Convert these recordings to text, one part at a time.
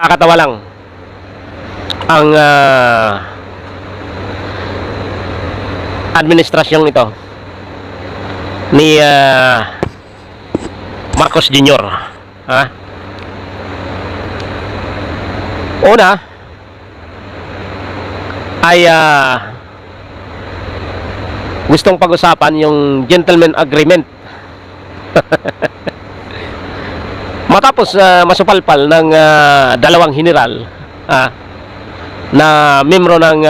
Nakakatawa lang ang administrasyong ito ni Marcos Jr. Ha? Una ay gustong pag-usapan yung gentleman agreement matapos masupalpal ng dalawang general na membro ng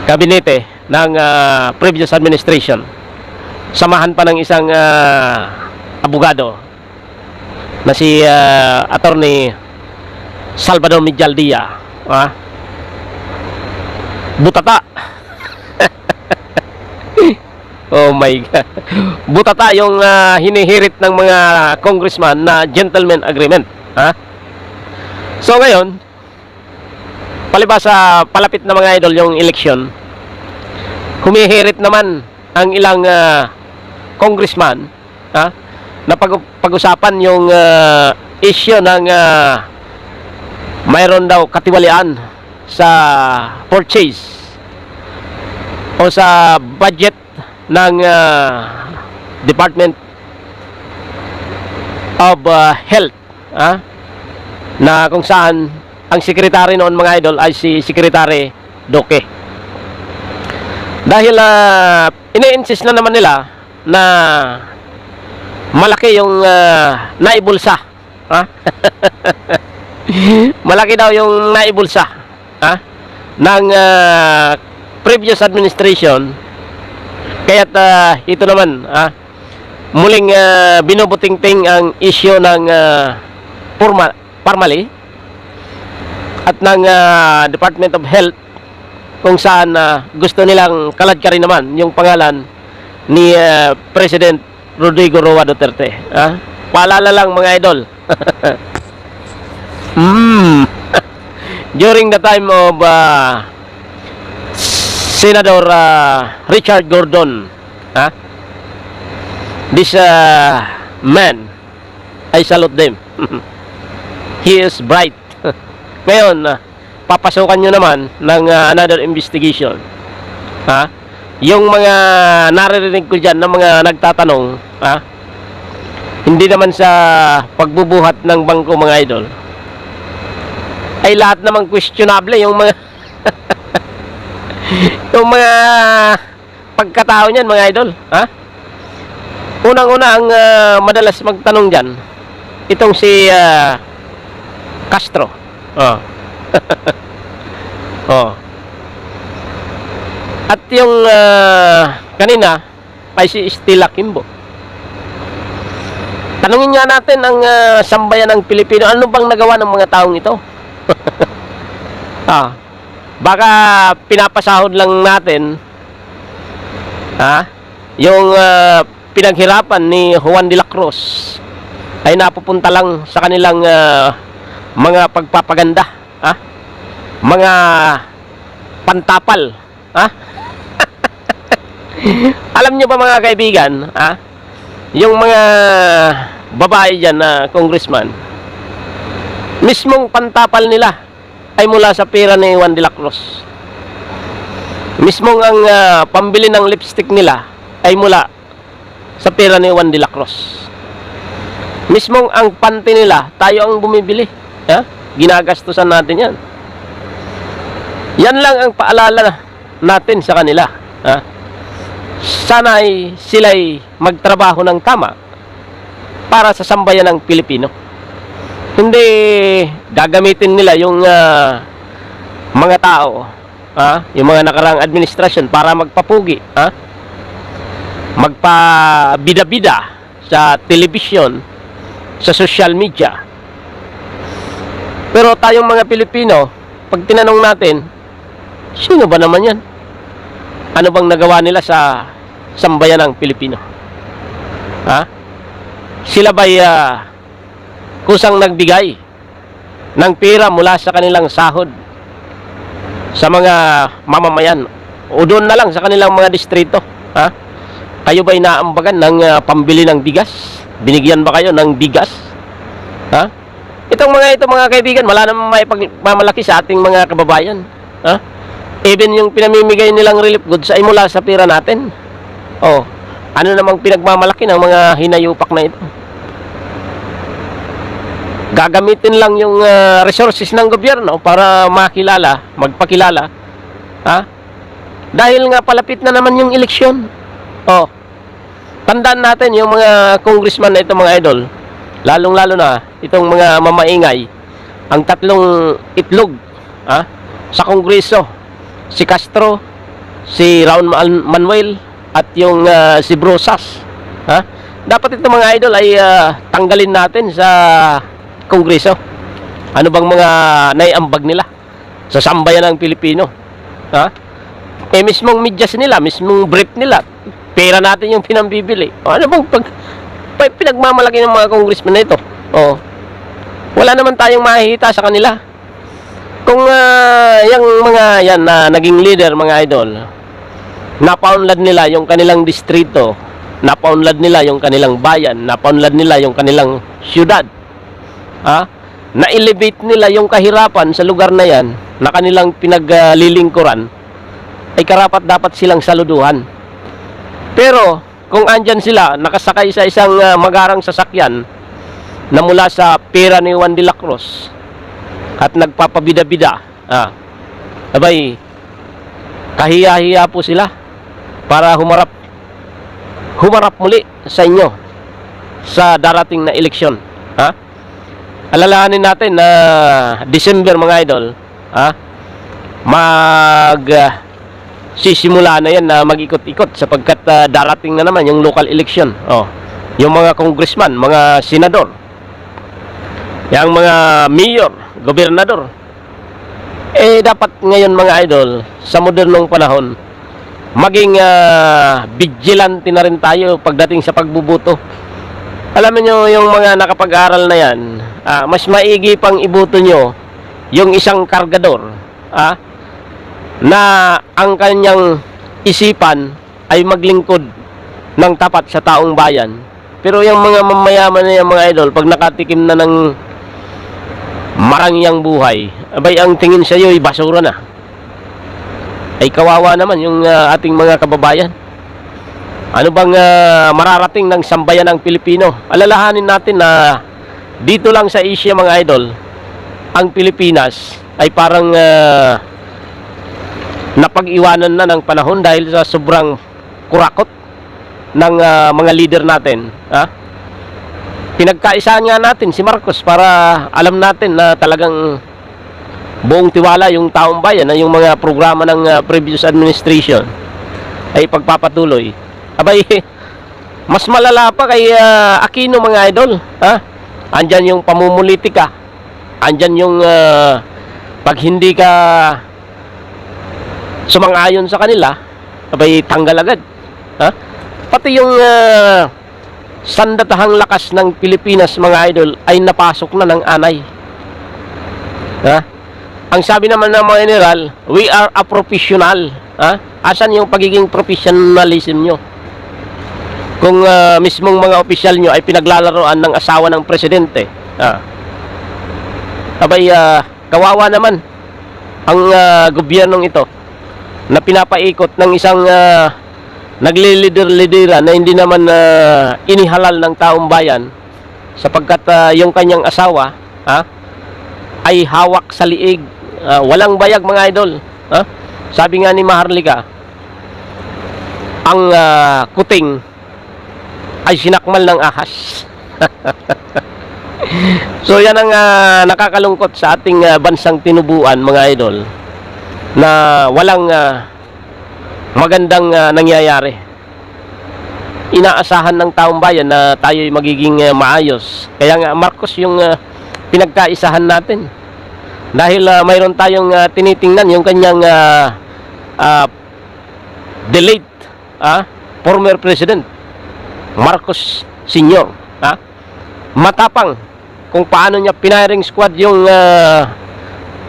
kabinete ng previous administration, samahan pa ng isang abogado na si Attorney Salvador Medjaldia. Butata. Oh my God. Butata yung hinihirit ng mga congressman na gentleman agreement. So ngayon, palibas sa palapit na mga idol yung eleksyon, humihirit naman ang ilang congressman na pag-usapan yung issue ng mayroon daw katiwalian sa purchase o sa budget ng Department of Health, na kung saan ang sekretary noon mga idol ay si Secretary Duque. Dahil ini-insist na naman nila na malaki yung naibulsa, malaki daw yung naibulsa ng previous administration. Kaya't ito naman muling binubutingting ang issue ng Parmali at ng Department of Health, kung saan gusto nilang kaladkarin naman yung pangalan ni President Rodrigo Roa Duterte. Paalala lang mga idol. During the time of Senator Richard Gordon, this man, I salute them. He is bright. Ngayon, papasukan nyo naman ng another investigation. Yung mga naririnig ko dyan ng mga nagtatanong, hindi naman sa pagbubuhat ng bangko mga idol, ay lahat naman questionable yung mga yung mga pagkatao niyan mga idol. Unang-una ang madalas magtanong dyan, itong si Castro. At yung kanina ay si Stella Kimbo. Tanungin nga natin ang sambayan ng Pilipino, ano bang nagawa ng mga taong ito? Baka pinapasahod lang natin yung pinaghirapan ni Juan de la Cruz ay napupunta lang sa kanilang mga pagpapaganda, mga pantapal. Alam nyo ba mga kaibigan, yung mga babae dyan na congressman, mismong pantapal nila ay mula sa pera ni Juan de la Cruz. Mismong ang pambili ng lipstick nila ay mula sa pera ni Juan de la Cruz. Mismong ang panty nila, tayo ang bumibili. Ginagastusan natin yan. Yan lang ang paalala natin sa kanila. Sana ay sila'y magtrabaho ng tama para sa sambayan ng Pilipino. Hindi gagamitin nila yung mga tao, yung mga nakarang administrasyon para magpapugi, magpabida-bida sa telebisyon, sa social media. Pero tayong mga Pilipino, pag tinanong natin, sino ba naman yan? Ano bang nagawa nila sa sambayan ng Pilipino? Sila ba'y kusang nagbigay ng pera mula sa kanilang sahod sa mga mamamayan o doon na lang sa kanilang mga distrito? Kayo ba'y naambagan ng pambili ng bigas? Binigyan ba kayo ng bigas? Itong mga kaibigan, wala namang may pagmamalaki sa ating mga kababayan. Ha? Even yung pinamimigay nilang relief goods ay mula sa pera natin. Oh, ano namang pinagmamalaki ng mga hinayupak na ito? Gagamitin lang yung resources ng gobyerno para makilala, magpakilala. Ha? Dahil nga palapit na naman yung eleksyon. Oh, tandaan natin yung mga congressman na ito, mga idol. Lalong-lalo na itong mga mamaingay, ang tatlong itlog sa Kongreso, si Castro, si Raul Manuel, at yung si Brosas. Dapat itong mga idol ay tanggalin natin sa Kongreso. Ano bang mga naiambag nila sa sambayan ng Pilipino? Mismong medyas nila, mismong brief nila, pera natin yung pinambibili. Ano bang pinagmamalaki ng mga congressman na ito? Wala naman tayong makikita sa kanila. Kung yung mga yan na naging leader, mga idol, napaunlad nila yung kanilang distrito, napaunlad nila yung kanilang bayan, napaunlad nila yung kanilang syudad, na-elevate nila yung kahirapan sa lugar na yan na kanilang pinaglilingkuran, ay karapat dapat silang saluduhan. Pero kung andyan sila, nakasakay sa isang magarang sasakyan na mula sa pera ni Juan de la Cruz at nagpapabida-bida, abay, kahiya-hiya po sila para humarap muli sa inyo sa darating na eleksyon. Alalahanin natin na December, mga idol, sisimula na yan na mag-ikot-ikot sapagkat darating na naman yung local election. Yung mga congressman, mga senador, yung mga mayor, gobernador, dapat ngayon, mga idol, sa modernong panahon, maging vigilante na rin tayo pagdating sa pagbubuto. Alam niyo, yung mga nakapag-aral na yan, mas maigi pang ibuto nyo yung isang kargador, na ang kanyang isipan ay maglingkod ng tapat sa taong bayan. Pero yung mga mamayaman na yung mga idol, pag nakatikim na ng marangyang buhay, abay, ang tingin sa iyo ay basura na. Ay kawawa naman yung ating mga kababayan. Ano bang mararating ng sambayan ng Pilipino? Alalahanin natin na dito lang sa Asia, mga idol, ang Pilipinas ay parang napag-iwanan na ng panahon dahil sa sobrang kurakot ng mga leader natin. Pinagkaisahan nga natin si Marcos para alam natin na talagang buong tiwala yung taong bayan na yung mga programa ng previous administration ay pagpapatuloy. Abay, mas malala pa kay Aquino, mga idol. Andyan yung pamumulitika, andyan yung pag hindi ka sumang-ayon sa kanila, abay, tanggal agad. Pati yung sandatahang lakas ng Pilipinas, mga idol, ay napasok na ng anay. Ang sabi naman ng mga general, we are a professional. Asan yung pagiging professionalism nyo? Kung mismong mga opisyal nyo ay pinaglalaroan ng asawa ng presidente, abay, kawawa naman ang gobyernong ito na pinapaikot ng isang naglilider-lidera na hindi naman inihalal ng taong bayan sapagkat yung kanyang asawa ay hawak sa liig, walang bayag, mga idol. Sabi nga ni Maharlika, ang kuting ay sinakmal ng ahas. So yan ang nakakalungkot sa ating bansang tinubuan, mga idol, na walang magandang nangyayari. Inaasahan ng taong bayan na tayo'y magiging maayos. Kaya nga Marcos yung pinagkaisahan natin. Dahil mayroon tayong tinitingnan yung kanyang delayed former president Marcos Sr. Matapang kung paano niya pinaring squad yung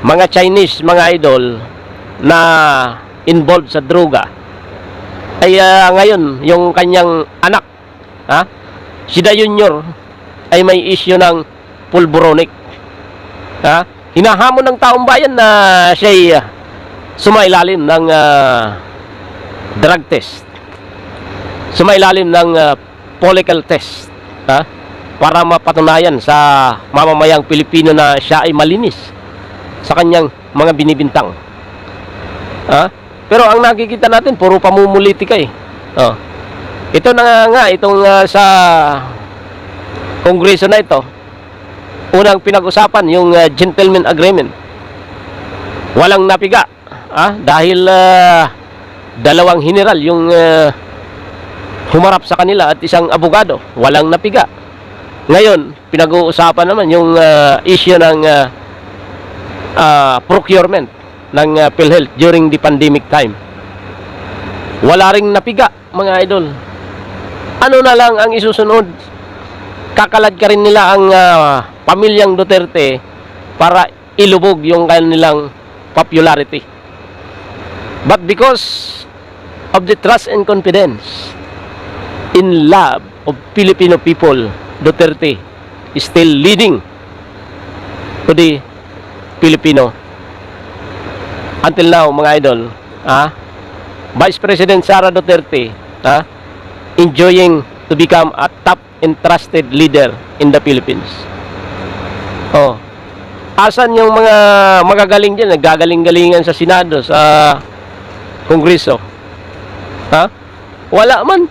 mga Chinese, mga idol, na involved sa droga. Ay ngayon yung kanyang anak, si Da Junior, ay may issue ng pulboronic. Ha? Hinahamon ng taong bayan na siya'y sumailalim ng drug test. Sumailalim ng follicle test. Ha? Para mapatunayan sa mamamayang Pilipino na siya ay malinis sa kanyang mga binibintang. Ha? Pero ang nakikita natin, puro pamumulitika eh. Oh. Ito na nga, itong sa kongreso na ito, unang pinag-usapan yung gentleman agreement. Walang napiga, dahil dalawang general yung humarap sa kanila at isang abogado, walang napiga. Ngayon, pinag-uusapan naman yung issue ng procurement ng PhilHealth during the pandemic time. Wala ring napiga, mga idol. Ano na lang ang isusunod? Kakalad ka rin nila ang pamilyang Duterte para ilubog yung kanilang popularity. But because of the trust and confidence in love of Filipino people, Duterte is still leading to the Filipino. Until now, mga idol, Vice President Sara Duterte, enjoying to become a top and trusted leader in the Philippines. Oh. Asan yung mga magagaling dyan, naggagaling-galingan sa Senado, sa Kongreso? Wala man.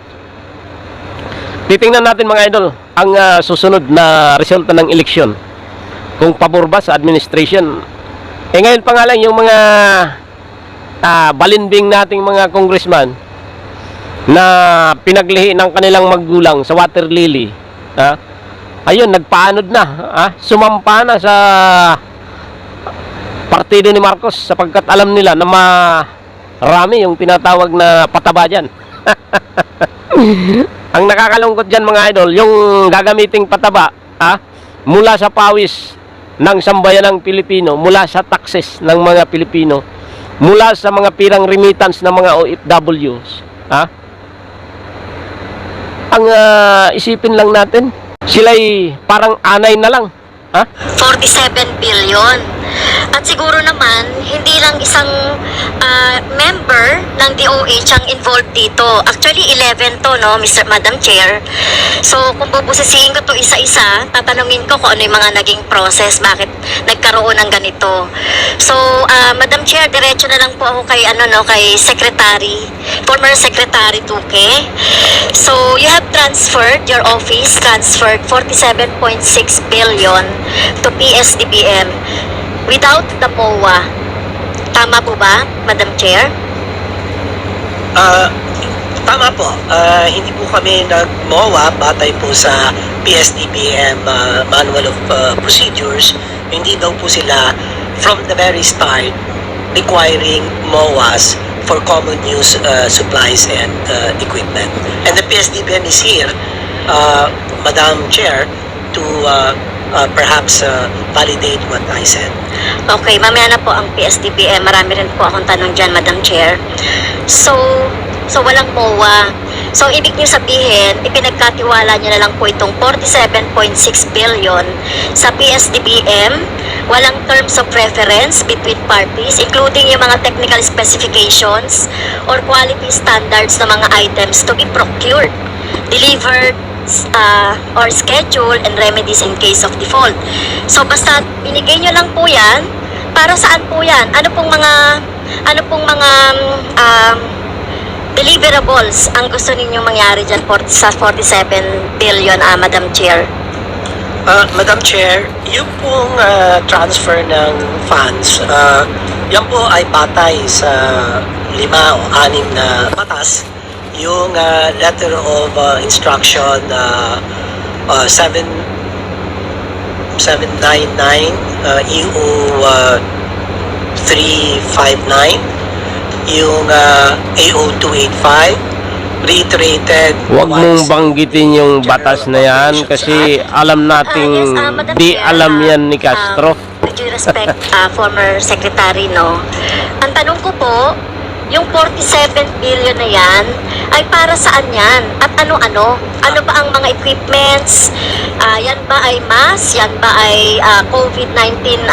Titingnan natin, mga idol, ang susunod na resulta ng eleksyon. Kung pabor ba sa administration. Ngayon pa nga lang yung mga balinbing nating mga congressman na pinaglihi ng kanilang magulang sa water lily, ayun, nagpaanod na, sumampa na sa partido ni Marcos sapagkat alam nila na marami yung tinatawag na pataba dyan. Ang nakakalungkot dyan, mga idol, yung gagamiting pataba mula sa pawis ng sambayanang Pilipino, mula sa taxes ng mga Pilipino, mula sa mga pirang remittance ng mga OFWs, ang isipin lang natin, sila'y parang anay na lang. 47 billion. At siguro naman, hindi lang isang member ng DOH ang involved dito. Actually, 11 to, no, Madam Chair. So, kung bubusisiin ko to isa-isa, tatanungin ko kung ano yung mga naging process, bakit nagkaroon ng ganito. So, Madam Chair, diretso na lang po ako kay, kay Secretary, former Secretary Duque. So, you have transferred, your office transferred 47.6 billion to PSDBM without the MOA. Tama po ba, Madam Chair? Tama po. Hindi po kami nag-MOA batay po sa PSDBM Manual of Procedures. Hindi daw po sila from the very start requiring MOAs for common use supplies and equipment. And the PSDBM is here, Madam Chair, to perhaps validate what I said. Okay, mamaya na po ang PSDBM. Marami rin po akong tanong dyan, Madam Chair. So walang MOA. So, ibig niyo sabihin, ipinagkatiwala niyo na lang po itong 47.6 billion sa PSDBM. Walang terms of reference between parties, including yung mga technical specifications or quality standards ng mga items to be procured, delivered, or schedule and remedies in case of default. So, basta binigay nyo lang po yan. Para saan po yan? Ano pong mga deliverables ang gusto ninyong mangyari dyan sa 47 billion, Madam Chair? Madam Chair, yung pong transfer ng funds, yan po ay batay sa 5 o 6 na batas. Yung letter of instruction 799 EU 359, yung AO 285 reiterated. Huwag mong banggitin yung batas na yan kasi alam nating di alam yan ni Castro. With due respect, former secretary, no? Ang tanong ko po, yung 47 billion na yan, ay para saan yan? At ano-ano? Ano ba ang mga equipments? Yan ba ay mask? Yan ba ay COVID-19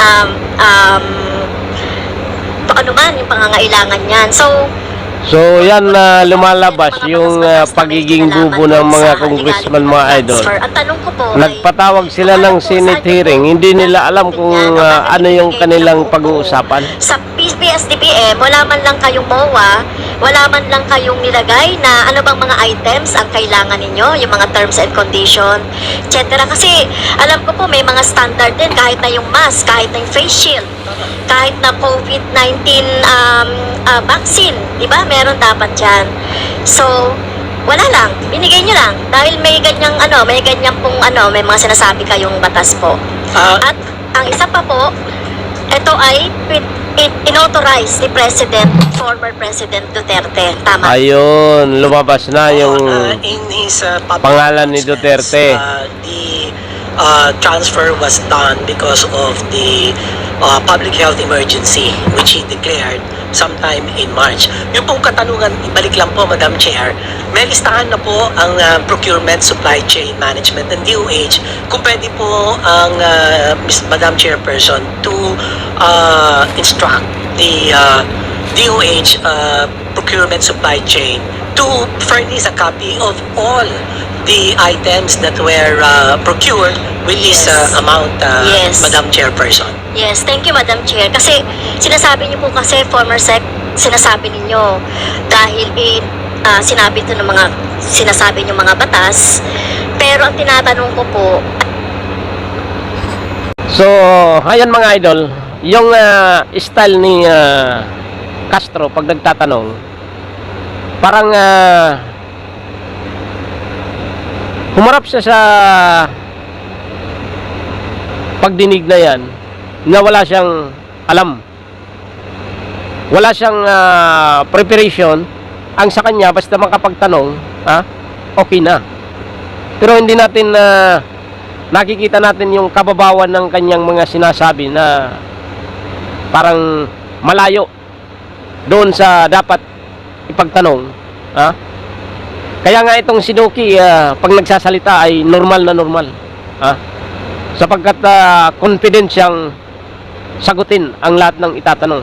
ano man yung pangangailangan yan? So yan na lumalabas yung pagiging gubo ng mga congressman, mga idol. Ang tanong ko po Nagpatawag sila ng Senate hearing, hindi nila alam kung ano yung kanilang pag-uusapan. Sa PSDBM, wala man lang kayong MOA, wala man lang kayong nilagay na ano bang mga items ang kailangan ninyo, yung mga terms and condition, etc. Kasi alam ko po may mga standard din, kahit na yung mask, kahit na yung face shield, kahit na COVID-19 vaccine, di ba? Meron dapat yan. So, wala lang, binigay nyo lang dahil may ganyang may mga sinasabi kayong batas po. At ang isa pa po, ito ay inauthorize ni former President Duterte. Tama. Ayun, lumabas na yung in his public pangalan ni Duterte. The transfer was done because of the public health emergency which he declared sometime in March. Yung pong katanungan, ibalik lang po, Madam Chair, may listahan na po ang Procurement Supply Chain Management ng DOH kung pwede po ang Madam Chairperson to instruct the DOH Procurement Supply Chain to furnish a copy of all the items that were procured with this amount, Yes. Madam Chairperson. Yes, thank you, Madam Chair. Kasi sinasabi niyo po kasi, former Sec, sinasabi ninyo dahil sinabi ito ng mga sinasabi niyo mga batas. Pero ang tinatanong ko po, So, ayan mga idol, yung style ni Castro pag nagtatanong, parang humarap siya sa pagdinig na yan na wala siyang alam, wala siyang preparation. Ang sa kanya basta makapagtanong, okay na. Pero hindi natin nakikita natin yung kababawan ng kanyang mga sinasabi na parang malayo doon sa dapat ipagtanong. Kaya nga itong si Duki pag nagsasalita ay normal na normal, sapagkat confident siyang sagutin ang lahat ng itatanong.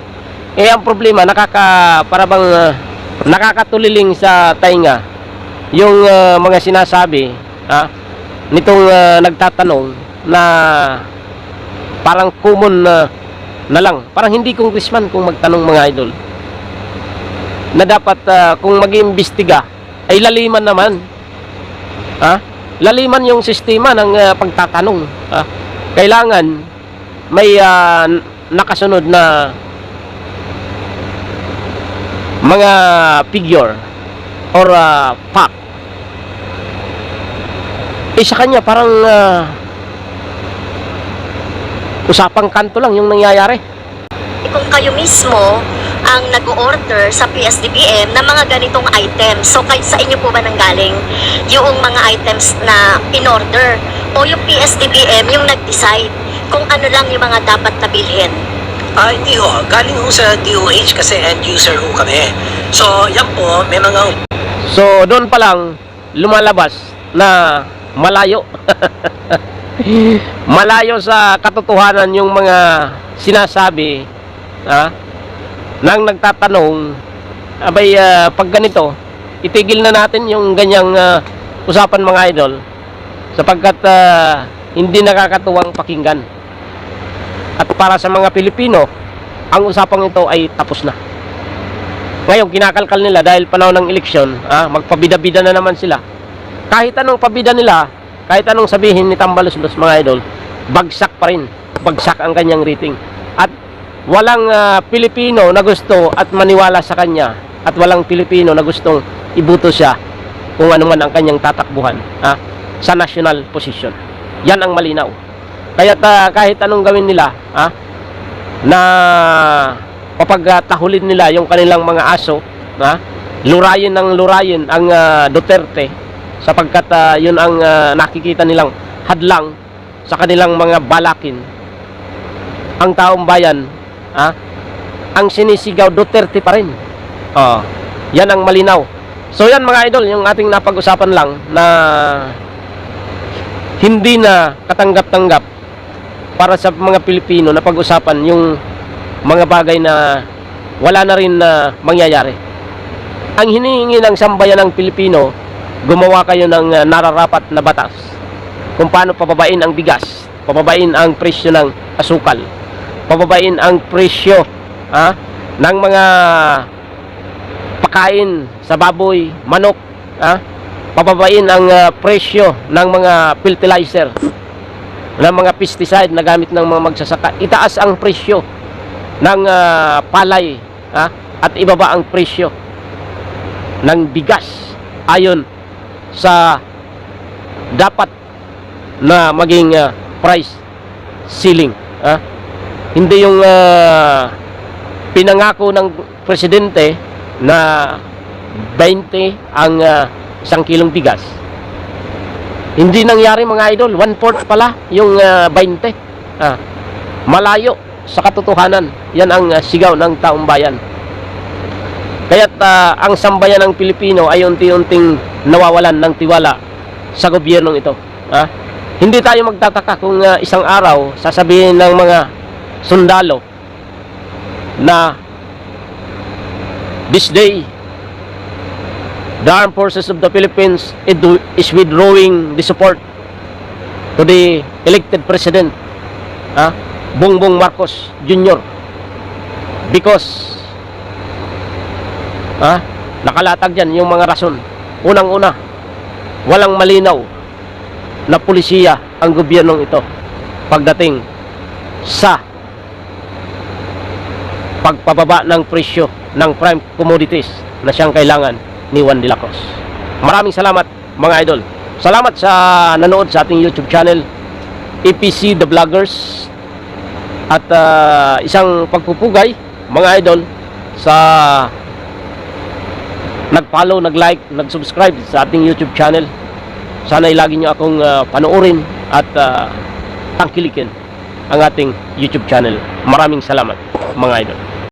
Ang problema, nakakatuliling sa tainga yung mga sinasabi nitong nagtatanong na parang common na lang, parang hindi congressman kung magtanong, mga idol, na dapat kung mag-iimbestiga ay laliman naman, laliman yung sistema ng pagtatanong. Kailangan may nakasunod na mga figure or fact. Sa kanya parang usapang kanto lang yung nangyayari. kung kayo mismo ang nag-order sa PSDBM ng mga ganitong items, so sa inyo po ba nanggaling yung mga items na in-order o yung PSDBM yung nag-decide kung ano lang yung mga dapat na bilhin? Hindi ho. Galing ho sa DOH kasi end user ho kami. So, yan po, may mga... So, doon pa lang lumalabas na malayo. Malayo sa katotohanan yung mga sinasabi nang nagtatanong, abay, pag ganito, itigil na natin yung ganyang usapan, mga idol, sapagkat hindi nakakatuwang pakinggan. At para sa mga Pilipino, ang usapang ito ay tapos na. Ngayon, kinakalkal nila dahil panahon ng eleksyon, magpabida-bida na naman sila. Kahit anong pabida nila, kahit anong sabihin ni Tambaluslos, mga idol, bagsak pa rin. Bagsak ang kanyang rating. At walang Pilipino na gusto at maniwala sa kanya, at walang Pilipino na gustong ibuto siya kung ano man ang kanyang tatakbuhan sa national position. Yan ang malinaw. Kaya kahit anong gawin nila, na papagtahulin nila yung kanilang mga aso, lurayin ng lurayin ang Duterte, sapagkat yun ang nakikita nilang hadlang sa kanilang mga balakin. Ang taong bayan, ang sinisigaw, Duterte pa rin. Yan ang malinaw. So yan mga idol, yung ating napag-usapan lang na hindi na katanggap-tanggap para sa mga Pilipino na pag-usapan yung mga bagay na wala na rin na mangyayari. Ang hinihingi ng sambayan ng Pilipino, gumawa kayo ng nararapat na batas kung paano pababain ang bigas, pababain ang presyo ng asukal, pababain ang presyo ng mga pakain sa baboy, manok, pababain ang presyo ng mga fertilizer, ng mga pesticide na gamit ng mga magsasaka. Itaas ang presyo ng palay, at ibaba ang presyo ng bigas ayon sa dapat na maging price ceiling. Hindi yung pinangako ng presidente na 20 ang isang kilong bigas. Hindi nangyari mga idol, 1/4 pala yung 20. Malayo sa katotohanan. Yan ang sigaw ng taong bayan. Kaya't ang sambayan ng Pilipino ay unti-unting nawawalan ng tiwala sa gobyernong ito. Hindi tayo magtataka kung isang araw sasabihin ng mga sundalo na this day the Armed Forces of the Philippines is withdrawing the support to the elected president, Bongbong Marcos Jr. because nakalatag dyan yung mga rason. Unang-una, walang malinaw na pulisiya ang gobyernong ito pagdating sa pagpababa ng presyo ng prime commodities na siyang kailangan ni Juan de la Cruz. Maraming salamat mga idol. Salamat sa nanood sa ating YouTube channel, EPC The Vloggers. At isang pagpupugay mga idol sa nag-follow, nag-like, nag-subscribe sa ating YouTube channel. Sana'y lagi nyo akong panoorin at tangkilikin ang ating YouTube channel. Maraming salamat mga idol.